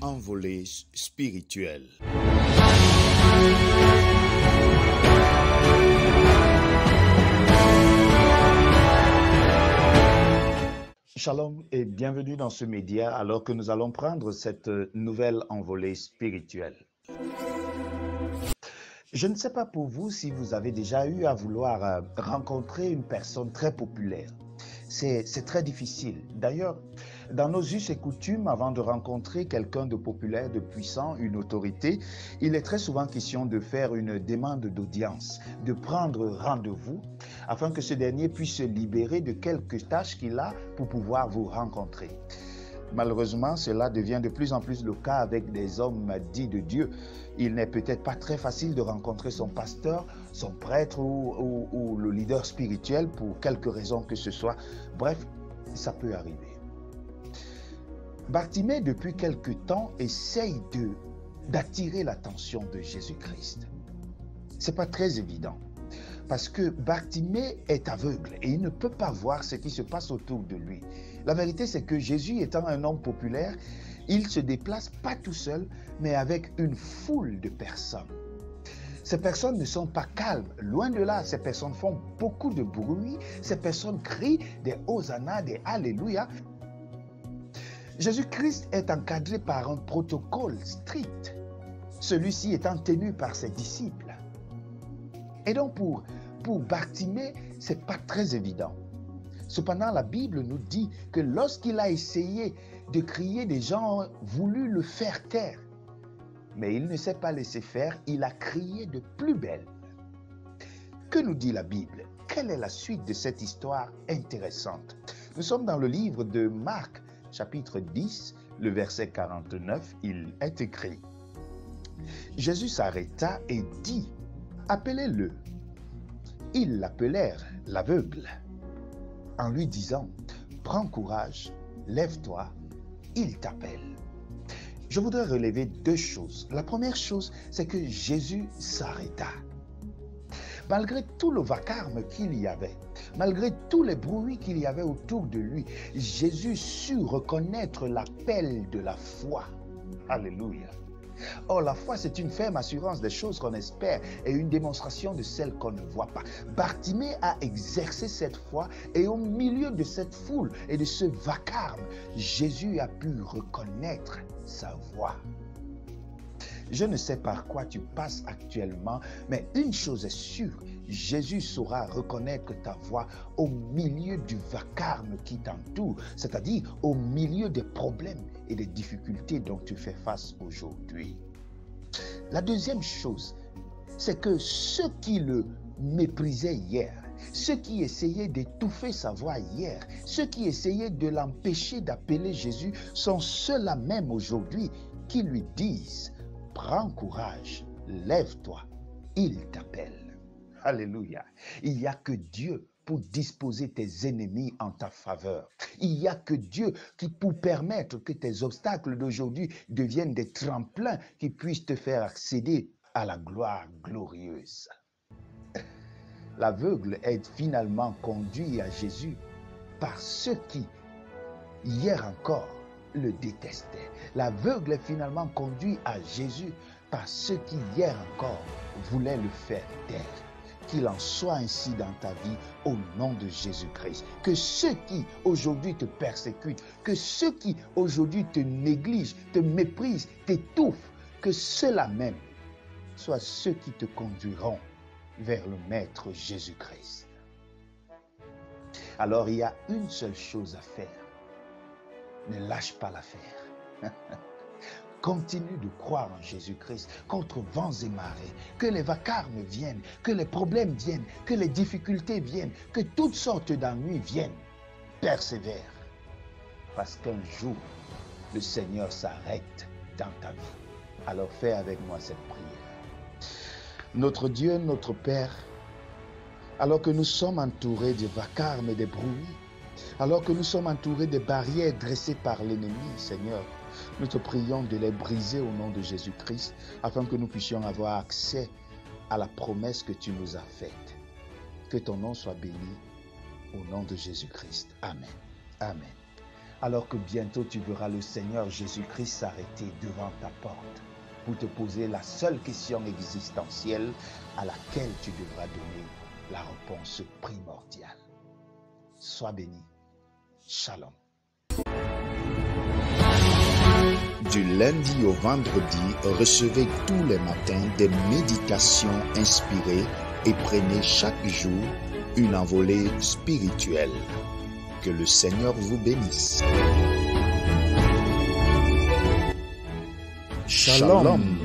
envolée spirituelle. Shalom et bienvenue dans ce média alors que nous allons prendre cette nouvelle envolée spirituelle. Je ne sais pas pour vous si vous avez déjà eu à vouloir rencontrer une personne très populaire. C'est très difficile. D'ailleurs, dans nos us et coutumes, avant de rencontrer quelqu'un de populaire, de puissant, une autorité, il est très souvent question de faire une demande d'audience, de prendre rendez-vous, afin que ce dernier puisse se libérer de quelques tâches qu'il a pour pouvoir vous rencontrer. Malheureusement, cela devient de plus en plus le cas avec des hommes dits de Dieu. Il n'est peut-être pas très facile de rencontrer son pasteur, son prêtre ou le leader spirituel pour quelque raison que ce soit. Bref, ça peut arriver. Bartimée, depuis quelque temps, essaye d'attirer l'attention de Jésus-Christ. Ce n'est pas très évident. Parce que Bartimée est aveugle et il ne peut pas voir ce qui se passe autour de lui. La vérité, c'est que Jésus étant un homme populaire, il se déplace pas tout seul, mais avec une foule de personnes. Ces personnes ne sont pas calmes, loin de là. Ces personnes font beaucoup de bruit, ces personnes crient des hosanna, des alléluia. Jésus-Christ est encadré par un protocole strict, celui-ci étant tenu par ses disciples. Et donc pour Bartimée, ce n'est pas très évident. Cependant, la Bible nous dit que lorsqu'il a essayé de crier, des gens ont voulu le faire taire. Mais il ne s'est pas laissé faire, il a crié de plus belle. Que nous dit la Bible? Quelle est la suite de cette histoire intéressante? Nous sommes dans le livre de Marc, chapitre 10, le verset 49, il est écrit. Jésus s'arrêta et dit, appelez-le. Ils l'appelèrent l'aveugle, en lui disant, prends courage, lève-toi, il t'appelle. Je voudrais relever deux choses. La première chose, c'est que Jésus s'arrêta. Malgré tout le vacarme qu'il y avait, malgré tous les bruits qu'il y avait autour de lui, Jésus sut reconnaître l'appel de la foi. Alléluia. Or, la foi, c'est une ferme assurance des choses qu'on espère et une démonstration de celles qu'on ne voit pas. Bartimée a exercé cette foi et au milieu de cette foule et de ce vacarme, Jésus a pu reconnaître sa voix. Je ne sais par quoi tu passes actuellement, mais une chose est sûre, Jésus saura reconnaître ta voix au milieu du vacarme qui t'entoure, c'est-à-dire au milieu des problèmes et des difficultés dont tu fais face aujourd'hui. La deuxième chose, c'est que ceux qui le méprisaient hier, ceux qui essayaient d'étouffer sa voix hier, ceux qui essayaient de l'empêcher d'appeler Jésus, sont ceux-là même aujourd'hui qui lui disent « Prends courage, lève-toi, il t'appelle. » Alléluia. Il n'y a que Dieu pour disposer tes ennemis en ta faveur. Il n'y a que Dieu qui pour permettre que tes obstacles d'aujourd'hui deviennent des tremplins qui puissent te faire accéder à la gloire glorieuse. L'aveugle est finalement conduit à Jésus par ceux qui, hier encore, le détestaient. L'aveugle est finalement conduit à Jésus par ceux qui, hier encore, voulaient le faire taire. Qu'il en soit ainsi dans ta vie au nom de Jésus-Christ. Que ceux qui aujourd'hui te persécutent, que ceux qui aujourd'hui te négligent, te méprisent, t'étouffent, que ceux-là même soient ceux qui te conduiront vers le Maître Jésus-Christ. Alors il y a une seule chose à faire. Ne lâche pas l'affaire. Continue de croire en Jésus-Christ contre vents et marées, que les vacarmes viennent, que les problèmes viennent, que les difficultés viennent, que toutes sortes d'ennuis viennent. Persévère, parce qu'un jour, le Seigneur s'arrête dans ta vie. Alors fais avec moi cette prière. Notre Dieu, notre Père, alors que nous sommes entourés de vacarmes et de bruits, alors que nous sommes entourés de barrières dressées par l'ennemi, Seigneur, nous te prions de les briser au nom de Jésus-Christ, afin que nous puissions avoir accès à la promesse que tu nous as faite. Que ton nom soit béni au nom de Jésus-Christ. Amen. Amen. alors que bientôt tu verras le Seigneur Jésus-Christ s'arrêter devant ta porte pour te poser la seule question existentielle à laquelle tu devras donner la réponse primordiale. Sois béni. Shalom. Du lundi au vendredi, recevez tous les matins des méditations inspirées et prenez chaque jour une envolée spirituelle. Que le Seigneur vous bénisse. Shalom.